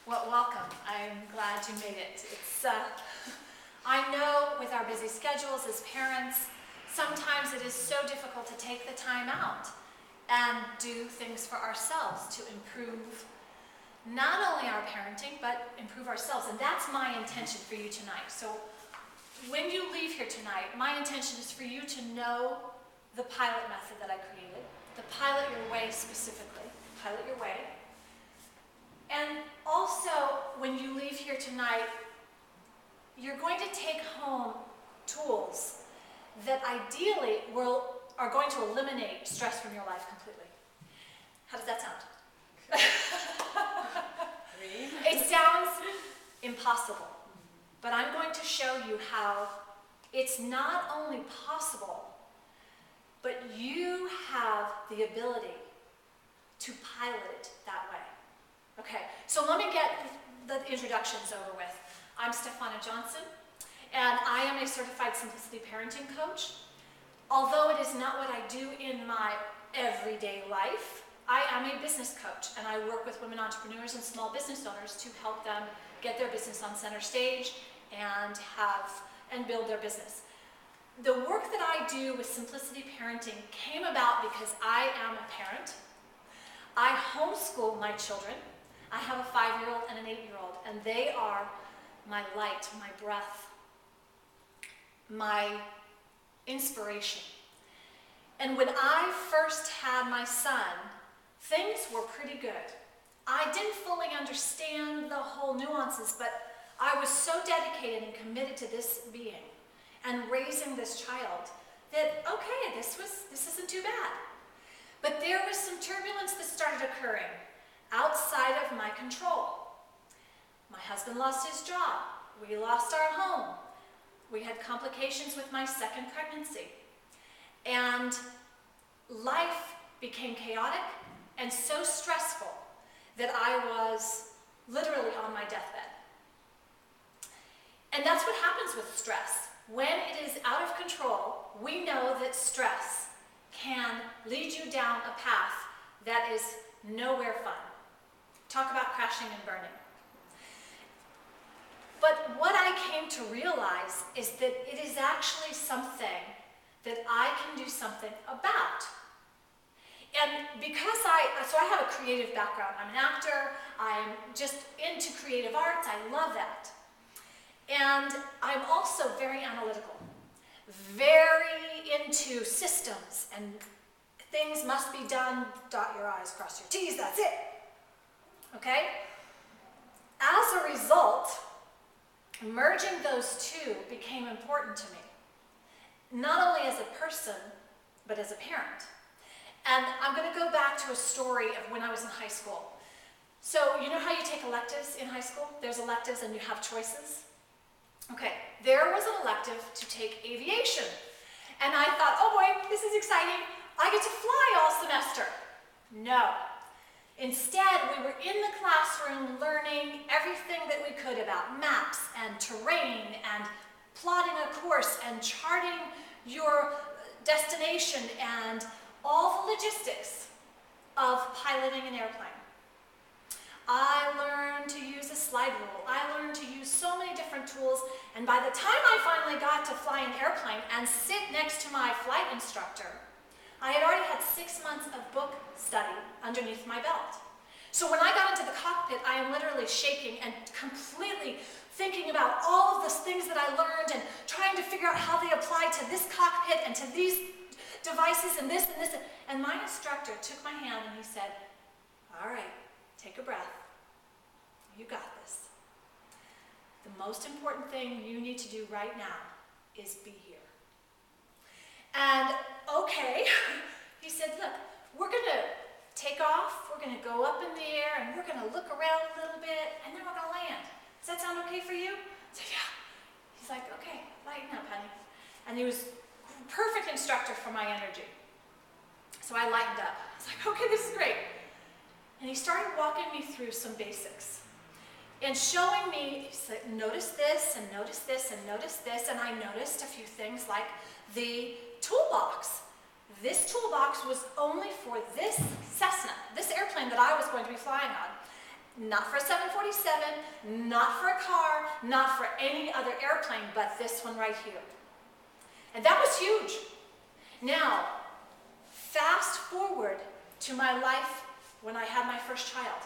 Well, welcome. I'm glad you made it. I know with our busy schedules as parents, sometimes it is so difficult to take the time out and do things for ourselves to improve not only our parenting, but improve ourselves. And that's my intention for you tonight. So when you leave here tonight, my intention is for you to know the P.I.L.O.T method that I created, the Pilot Your Way specifically, Pilot Your Way. And also, when you leave here tonight, you're going to take home tools that ideally are going to eliminate stress from your life completely. How does that sound? It sounds impossible, but I'm going to show you how it's not only possible, but you have the ability to pilot it that way. Okay, so let me get the introductions over with. I'm Stefana Johnson, and I am a certified Simplicity parenting coach. Although it is not what I do in my everyday life, I am a business coach, and I work with women entrepreneurs and small business owners to help them get their business on center stage and build their business. The work that I do with Simplicity Parenting came about because I am a parent. I homeschool my children. I have a 5-year-old and an 8-year-old, and they are my light, my breath, my inspiration. And when I first had my son, things were pretty good. I didn't fully understand the whole nuances, but I was so dedicated and committed to this being and raising this child that, okay, this isn't too bad. But there was some turbulence that started occurring outside of my control. My husband lost his job. We lost our home. We had complications with my second pregnancy. And life became chaotic and so stressful that I was literally on my deathbed. And that's what happens with stress. When it is out of control, we know that stress can lead you down a path that is nowhere fun. Talk about crashing and burning. But what I came to realize is that it is actually something that I can do something about. And because I have a creative background. I'm an actor, I'm just into creative arts, I love that. And I'm also very analytical, very into systems, and things must be done, dot your I's, cross your T's, that's it. Okay? As a result, merging those two became important to me, not only as a person, but as a parent. And I'm going to go back to a story of when I was in high school. So you know how you take electives in high school? There's electives and you have choices. Okay, there was an elective to take aviation. And I thought, oh boy, this is exciting. I get to fly all semester. No. Instead, we were in the classroom learning everything that we could about maps and terrain and plotting a course and charting your destination and all the logistics of piloting an airplane. I learned to use a slide rule. I learned to use so many different tools, and by the time I finally got to fly an airplane and sit next to my flight instructor, I had already had 6 months of book study underneath my belt. So when I got into the cockpit, I am literally shaking and completely thinking about all of the things that I learned and trying to figure out how they apply to this cockpit and to these devices and this and this. And my instructor took my hand and he said, all right, take a breath. You got this. The most important thing you need to do right now is be here. And okay, he said, look, we're going to take off, we're going to go up in the air, and we're going to look around a little bit, and then we're going to land. Does that sound okay for you? I said, yeah. He's like, okay, lighten up, honey. And he was a perfect instructor for my energy. So I lightened up. I was like, okay, this is great. And he started walking me through some basics and showing me, he said, notice this, and notice this, and notice this, and I noticed a few things like the toolbox. This toolbox was only for this Cessna, this airplane that I was going to be flying on. Not for a 747, not for a car, not for any other airplane, but this one right here. And that was huge. Now, fast forward to my life when I had my first child.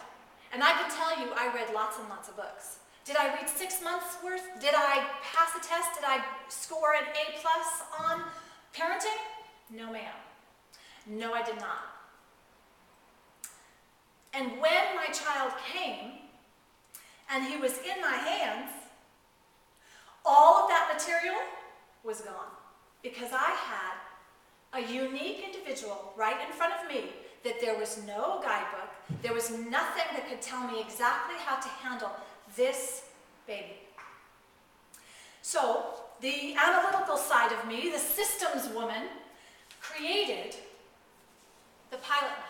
And I can tell you, I read lots and lots of books. Did I read 6 months worth? Did I pass a test? Did I score an A+ on parenting? No, ma'am. No, I did not. And when my child came, and he was in my hands, all of that material was gone. Because I had a unique individual right in front of me that there was no guidebook, there was nothing that could tell me exactly how to handle this baby. So, the analytical side of me, the systems woman, created the P.I.L.O.T method.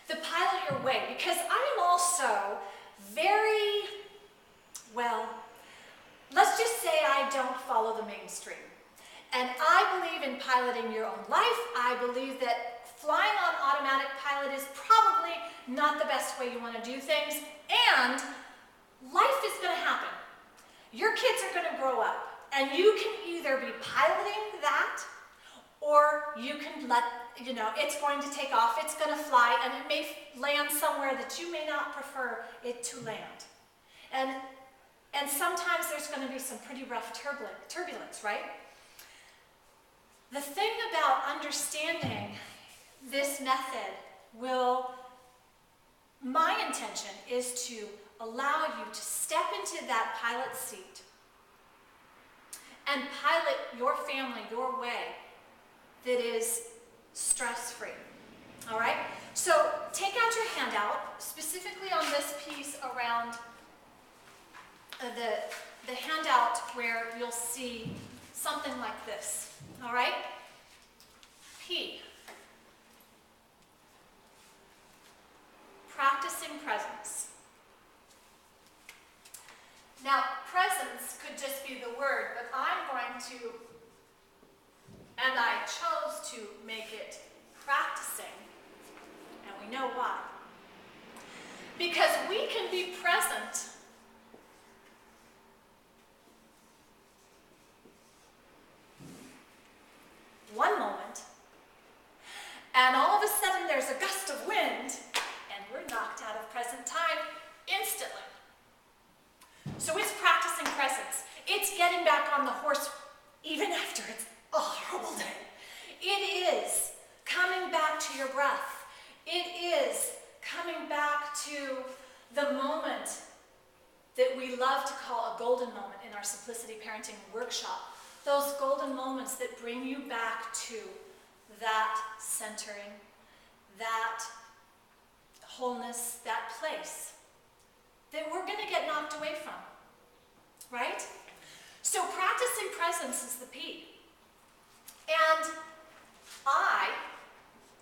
The Pilot Your Way, because I am also very, well, let's just say I don't follow the mainstream. And I believe in piloting your own life. I believe that flying on automatic pilot is probably not the best way you want to do things. And life is going to happen. Your kids are going to grow up. And you can either be piloting that, or you can let, it's going to take off, it's going to fly, and it may land somewhere that you may not prefer it to land. And sometimes there's going to be some pretty rough turbulence, right? The thing about understanding this method my intention is to allow you to step into that pilot seat and pilot your family your way that is stress-free. All right? So take out your handout, specifically on this piece around the handout where you'll see something like this. All right? P. Practicing presence. Now, presence could just be the word, but I'm going to, and I chose to make it practicing, and we know why. Because we can be present one moment, and all of a sudden there's a gust of wind, and we're knocked out of present time instantly. So it's practicing presence. It's getting back on the horse even after it's a horrible day. It is coming back to your breath. It is coming back to the moment that we love to call a golden moment in our Simplicity Parenting Workshop. Those golden moments that bring you back to that centering, that wholeness, that place that we're going to get knocked away from, right? So practicing presence is the P. And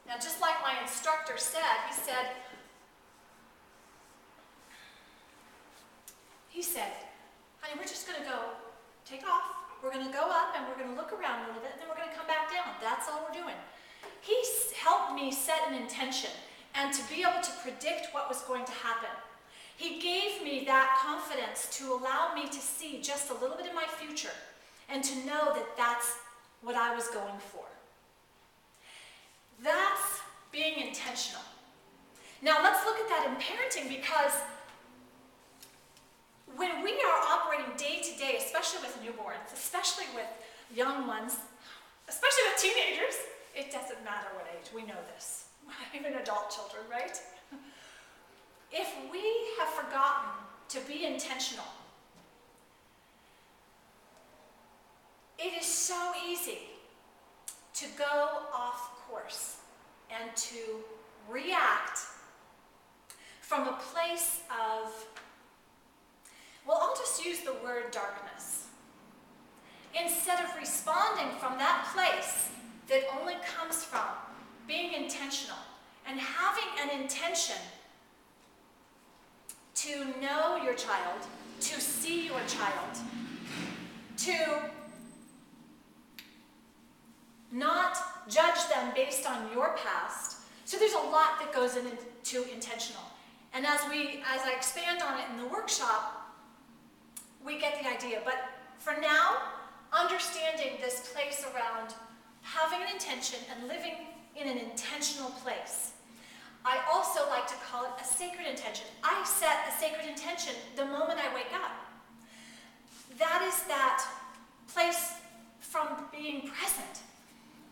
now just like my instructor said, he said, honey, we're just going to go take off. We're going to go up and we're going to look around a little bit and then we're going to come back down. That's all we're doing. He helped me set an intention and to be able to predict what was going to happen. He gave me that confidence to allow me to see just a little bit in my future and to know that that's what I was going for. That's being intentional. Now let's look at that in parenting, because when we are operating day to day, especially with newborns, especially with young ones, especially with teenagers, it doesn't matter what age, we know this, even adult children, right? If we have forgotten to be intentional, it is so easy to go off course and to react from a place of, well, I'll just use the word darkness. Instead of responding from that place that only comes from being intentional and having an intention to know your child, to see your child, to not judge them based on your past. So there's a lot that goes into intentional. And as I expand on it in the workshop, we get the idea. But for now, understanding this place around having an intention and living in an intentional place. I also like to call it a sacred intention. I set a sacred intention the moment I wake up. That is that place from being present.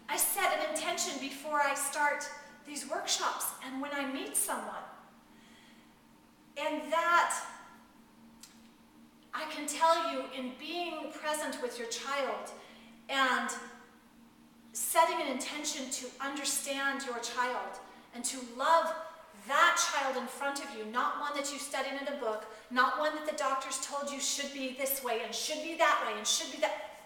I set an intention before I start these workshops and when I meet someone. And that, I can tell you, in being present with your child and setting an intention to understand your child and to love that child in front of you, not one that you studied in a book, not one that the doctors told you should be this way and should be that way and should be that.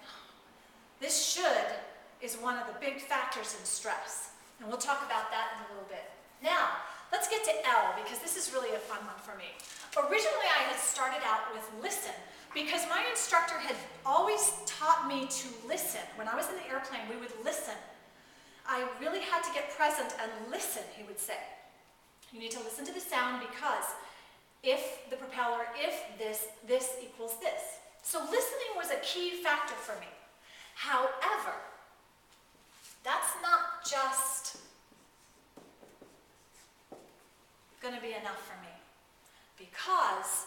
This should is one of the big factors in stress. And we'll talk about that in a little bit. Now, let's get to L, because this is really a fun one for me. Originally, I had started out with listen, because my instructor had always taught me to listen. When I was in the airplane, we would listen. I really had to get present and listen, he would say. You need to listen to the sound because if the propeller, if this equals this. So listening was a key factor for me. However, that's not just going to be enough for me. Because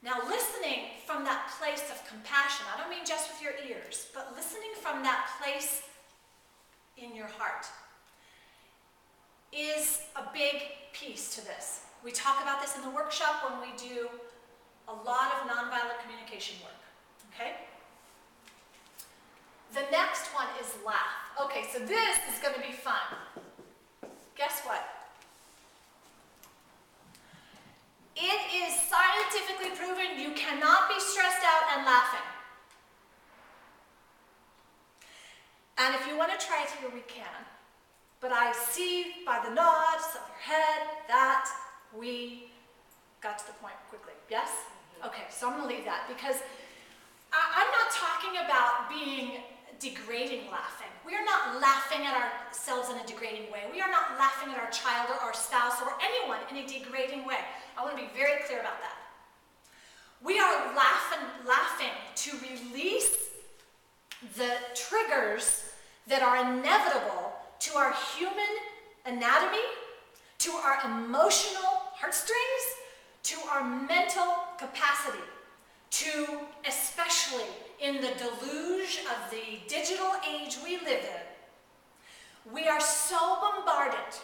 now listening from that place of compassion, I don't mean just with your ears, but listening from that place in your heart is a big piece to this. We talk about this in the workshop when we do a lot of nonviolent communication work, okay? The next one is laugh. Okay, so this is going to be fun. Guess what? It is scientifically proven you cannot be stressed out and laughing. And if you want to try it here, we can. But I see by the nods of your head that we got to the point quickly. Yes? Okay, so I'm going to leave that because I'm not talking about being degrading laughing. We are not laughing at ourselves in a degrading way. We are not laughing at our child or our spouse or anyone in a degrading way. I want to be very clear about that. We are laughing to release the triggers that are inevitable to our human anatomy, to our emotional heartstrings, to our mental capacity, to especially in the deluge of the digital age we live in, we are so bombarded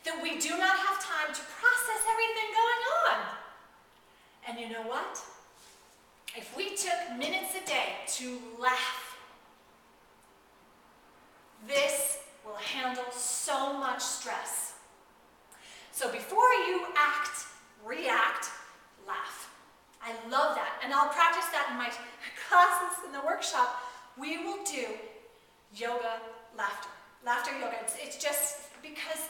that we do not have time to process everything going on. And you know what? If we took minutes a day to laugh, this will handle so much stress. So before you act, react, laugh. I love that. And I'll practice that in my classes in the workshop. We will do yoga, laughter. Laughter yoga. It's just because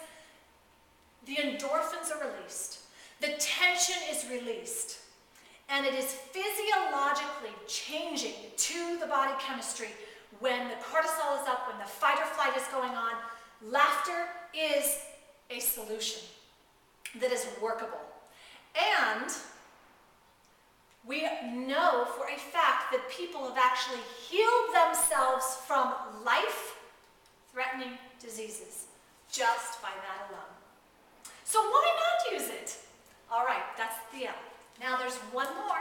the endorphins are released. The tension is released. And it is physiologically changing to the body chemistry when the cortisol is up, when the fight or flight is going on. Laughter is a solution that is workable. And we know for a fact that people have actually healed themselves from life-threatening diseases just by that alone. So why not use it? All right, that's the L. Now there's one more,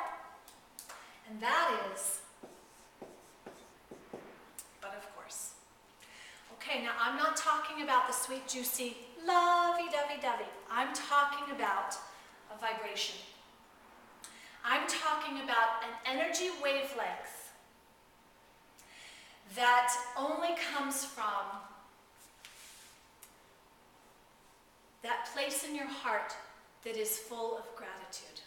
and that is, but of course. Okay, now I'm not talking about the sweet, juicy, lovey-dovey-dovey. I'm talking about a vibration. I'm talking about an energy wavelength that only comes from that place in your heart that is full of gratitude.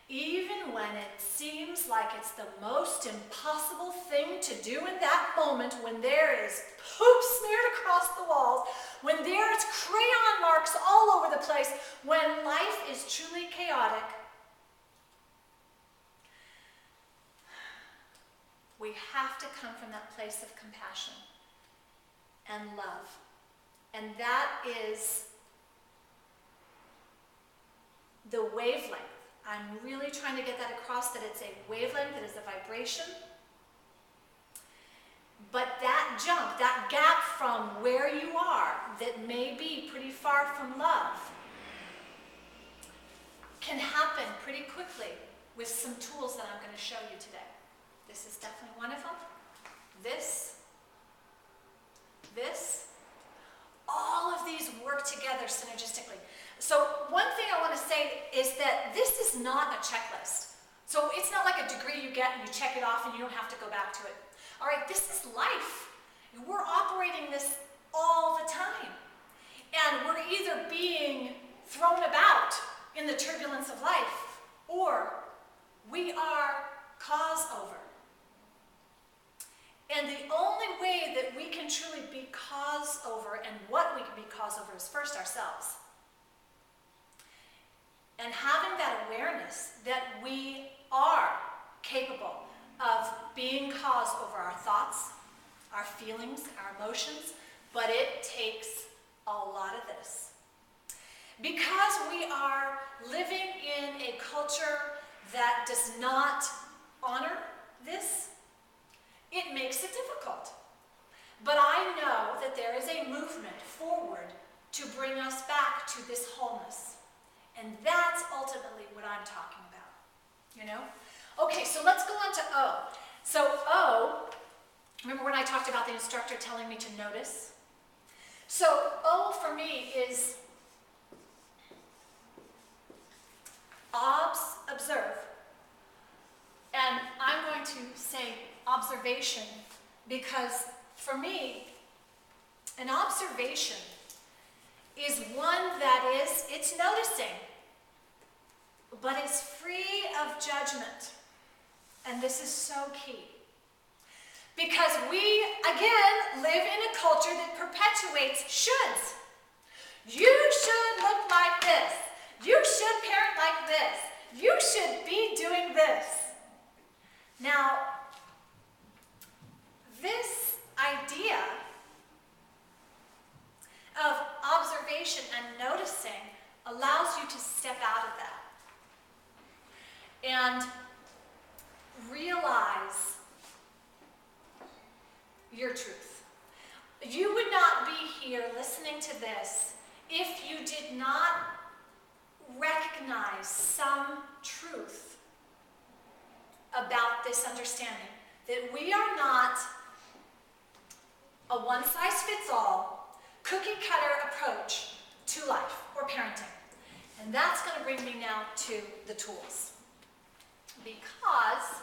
Even when it seems like it's the most impossible thing to do in that moment, when there is poop smeared across the walls, when there is crayon marks all over the place, when life is truly chaotic, we have to come from that place of compassion and love. And that is the wavelength. I'm really trying to get that across, that it's a wavelength, that is a vibration. But that jump, that gap from where you are, that may be pretty far from love, can happen pretty quickly with some tools that I'm going to show you today. This is definitely one of them. This, all of these work together synergistically. So one thing I want to say is that this is not a checklist. So it's not like a degree you get and you check it off and you don't have to go back to it. All right, this is life. We're operating this all the time. And we're either being thrown about in the turbulence of life, or we are cause over. And the only way that we can truly be cause over, and what we can be cause over, is first ourselves. And having that awareness that we are capable of being cause over our thoughts, our feelings, our emotions, but it takes a lot of this. Because we are living in a culture that does not honor this, it makes it difficult. But I know that there is a movement forward to bring us back to this wholeness. And that's ultimately what I'm talking about, you know? Okay, so let's go on to O. So O, remember when I talked about the instructor telling me to notice? So O for me is observe. And I'm going to say observation because for me, an observation is one that it's noticing, but it's free of judgment. And this is so key. Because we, again, live in a culture that perpetuates shoulds. You should look like this. You should parent like this. You should be doing this. Now, this idea of observation and noticing allows you to step out of that and realize your truth. You would not be here listening to this if you did not recognize some truth about this understanding that we are not a one-size-fits-all, cookie-cutter approach to life or parenting. And that's going to bring me now to the tools. Because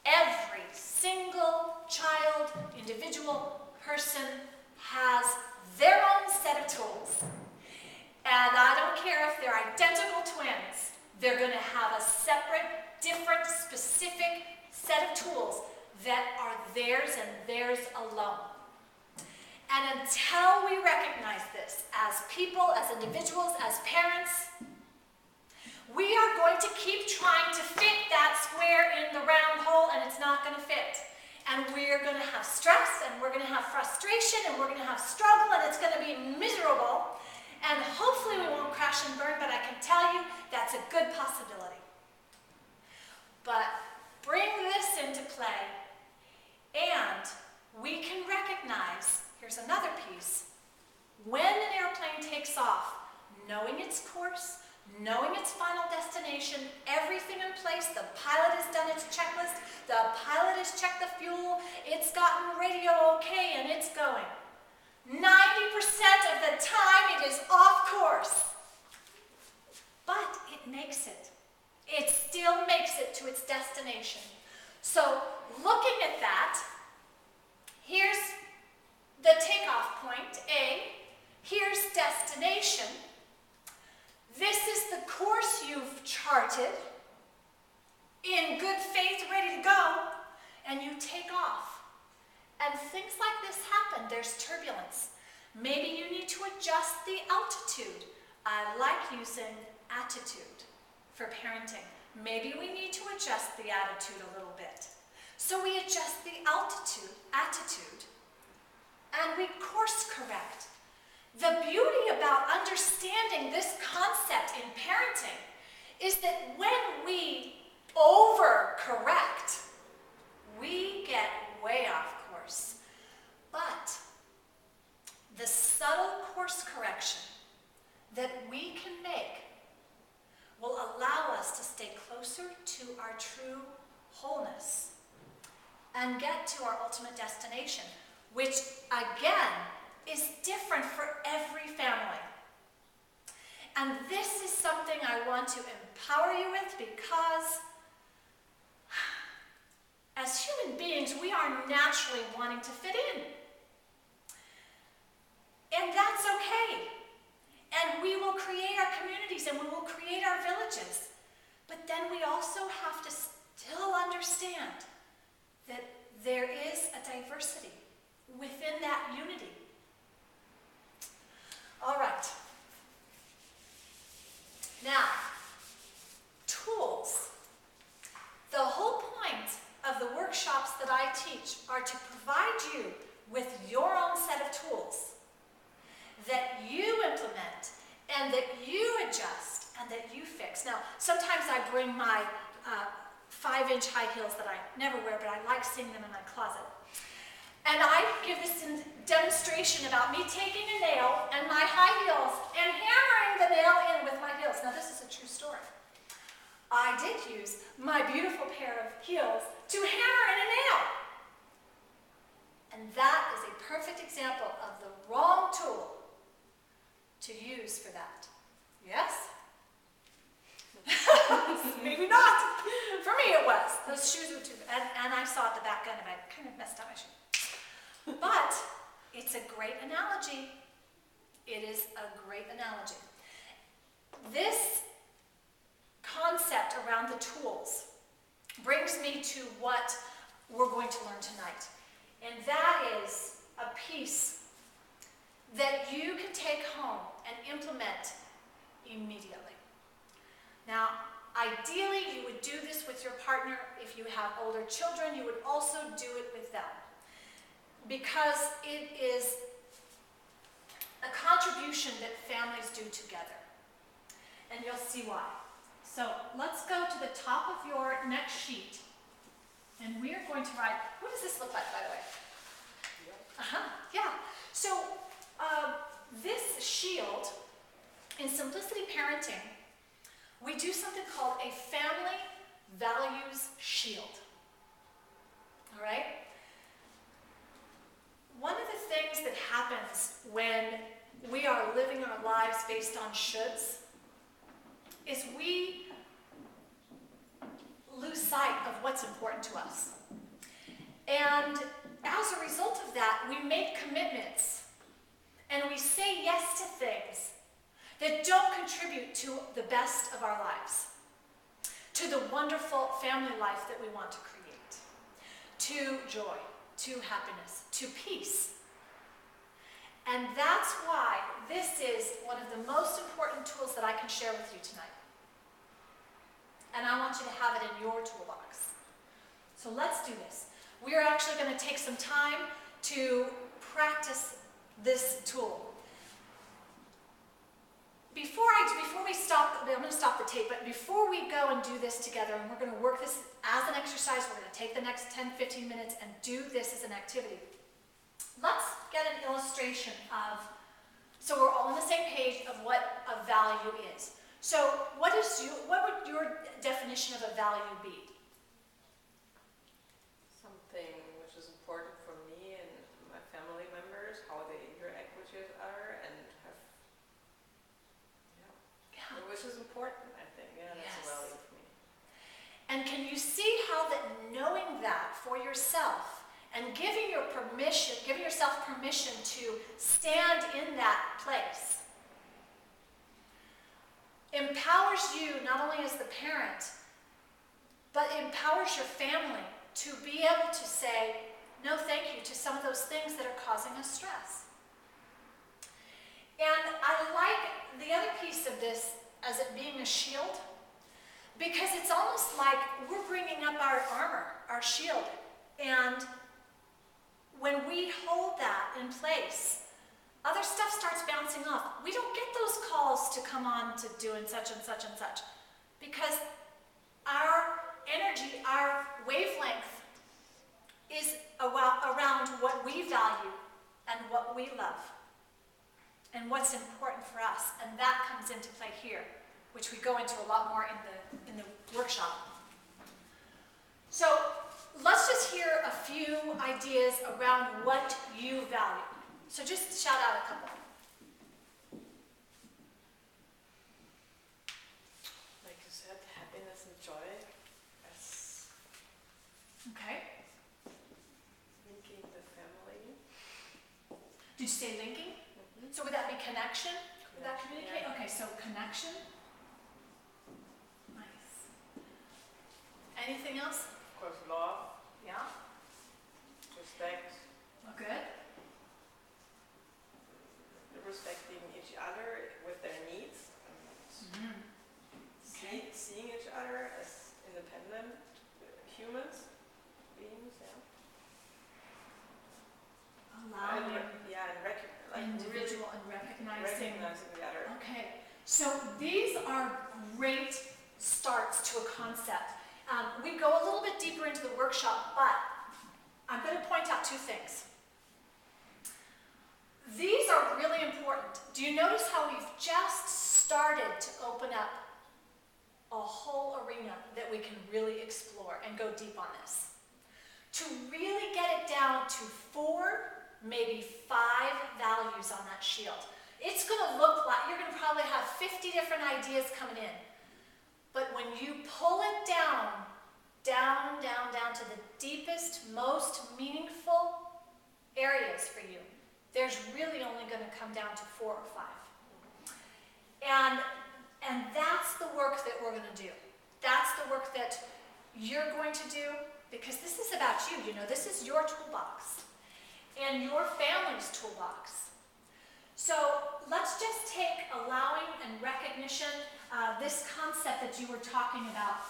every single child, individual, person has their own set of tools. And I don't care if they're identical twins, they're going to have a separate, different, specific set of tools that are theirs and theirs alone. And until we recognize this as people, as individuals, as parents, we are going to keep trying to fit that square in the round hole, and it's not going to fit. And we're going to have stress, and we're going to have frustration, and we're going to have struggle, and it's going to be miserable. And hopefully we won't crash and burn, but I can tell you that's a good possibility. But bring this into play, and we can recognize, here's another piece, when an airplane takes off, knowing its course, knowing its final destination, everything in place, the pilot has done its checklist, the pilot has checked the fuel, it's gotten radio okay, and it's going. 90% of the time it is off course. But it makes it. It still makes it to its destination. So looking at that, here's the takeoff point, A. Here's destination. This is the course you've charted in good faith, ready to go, and you take off. And things like this happen. There's turbulence. Maybe you need to adjust the altitude. I like using attitude for parenting. Maybe we need to adjust the attitude a little bit. So we adjust the attitude, and we course correct. The beauty about understanding this concept in parenting is that when we overcorrect, we get way off course. But the subtle course correction that we can make will allow us to stay closer to our true wholeness and get to our ultimate destination, which again is different for every family. And this is something I want to empower you with, because as human beings, we are naturally wanting to fit in. And that's okay. And we will create our communities and we will create our villages. But then we also have to still understand that there is a diversity within that unity. All right. Now, tools. The whole point of the workshops that I teach are to provide you with your own set of tools that you implement and that you adjust and that you fix. Now, sometimes I bring my 5-inch high heels that I never wear, but I like seeing them in my closet. And I give this demonstration about me taking a nail and my high heels and hammering the nail in with my heels. Now, this is a true story. I did use my beautiful pair of heels to hammer in a nail. And that is a perfect example of the wrong tool to use for that. Yes? Maybe not. For me it was. Those shoes were too, and I saw at the back end and I kind of messed up my shoe. But it's a great analogy. It is a great analogy. This concept around the tools brings me to what we're going to learn tonight. And that is a piece that you can take home and implement immediately. Now, ideally, you would do this with your partner. If you have older children, you would also do it with them, because it is a contribution that families do together. And you'll see why. So let's go to the top of your next sheet. And we are going to write, what does this look like, by the way? Yeah. So this shield, in Simplicity Parenting, we do something called a family values shield. All right? One of the things that happens when we are living our lives based on shoulds is we lose sight of what's important to us. And as a result of that, we make commitments and we say yes to things that don't contribute to the best of our lives, to the wonderful family life that we want to create, to joy, to happiness, to peace. And that's why this is one of the most important tools that I can share with you tonight. And I want you to have it in your toolbox. So let's do this. We are actually going to take some time to practice this tool. Before we stop, I'm going to stop the tape, but before we go and do this together, and we're going to work this as an exercise, we're going to take the next 10-15 minutes and do this as an activity. Let's get an illustration of, so we're all on the same page of what a value is. So what would your definition of a value be? Something which is important for me and my family members, how they interact with each other, and have, which is important, I think. Yeah, that's a value for me. And can you see how that knowing that for yourself and giving yourself permission to stand in that place empowers you not only as the parent, but empowers your family to be able to say no thank you to some of those things that are causing us stress. And I like the other piece of this as it being a shield, because it's almost like we're bringing up our armor, our shield, and when we hold that in place, other stuff starts bouncing off. We don't get those calls to come on to doing such and such and such because our energy, our wavelength is around what we value and what we love and what's important for us. And that comes into play here, which we go into a lot more in the workshop. So let's just hear a few ideas around what you value. So just shout out a couple. Like you said, happiness and joy as Okay. linking the family. Did you say linking? So would that be connection? Would that communicate? Yeah. Okay, so connection. Nice. Anything else? Of course, love, Yeah. respect, Well, good. respecting each other with their needs, and Okay. seeing each other as independent humans, beings, yeah. Allowing And individual and really recognizing. recognizing the other. Okay, so these are great starts to a concept. We go a little bit deeper into the workshop, but I'm going to point out two things. These are really important. Do you notice how we've just started to open up a whole arena that we can really explore and go deep on this? To really get it down to 4, maybe 5 values on that shield. It's going to look like, you're going to probably have 50 different ideas coming in. But when you pull it down to the deepest, most meaningful areas for you, there's really only going to come down to 4 or 5. And that's the work that we're going to do. That's the work that you're going to do, because this is about you. You know, this is your toolbox and your family's toolbox. So let's just take allowing and recognition, this concept that you were talking about,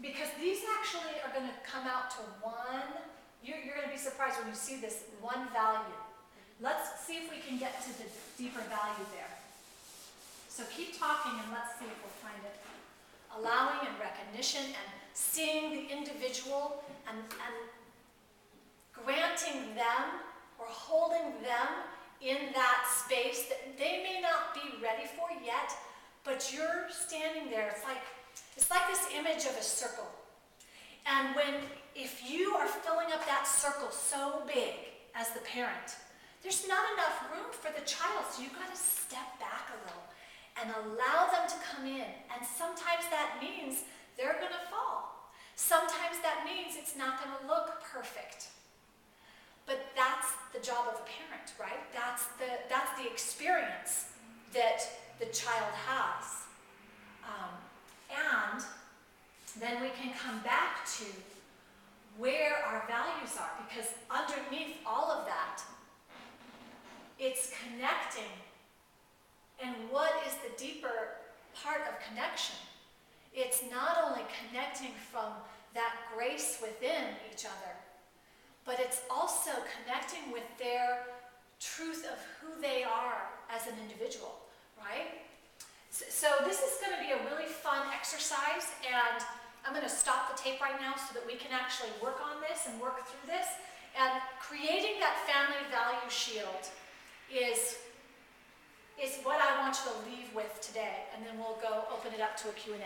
because these actually are going to come out to one. You're going to be surprised when you see this one value. Let's see if we can get to the deeper value there. So keep talking and let's see if we'll find it. Allowing and recognition and seeing the individual and granting them or holding them in that space that they may not be ready for yet, but you're standing there. It's like this image of a circle. And if you are filling up that circle so big as the parent, there's not enough room for the child, so you've got to step back a little and allow them to come in. And sometimes that means they're going to fall. Sometimes that means it's not going to look perfect. But that's the job of a parent, right? That's the experience that the child has. And then we can come back to where our values are, because underneath all of that, it's connecting. And what is the deeper part of connection? It's not only connecting from that grace within each other, but it's also connecting with their truth of who they are as an individual, right? So this is going to be a really fun exercise, and I'm going to stop the tape right now so that we can actually work on this and work through this. And creating that family value shield is what I want you to leave with today, and then we'll go open it up to a Q&A.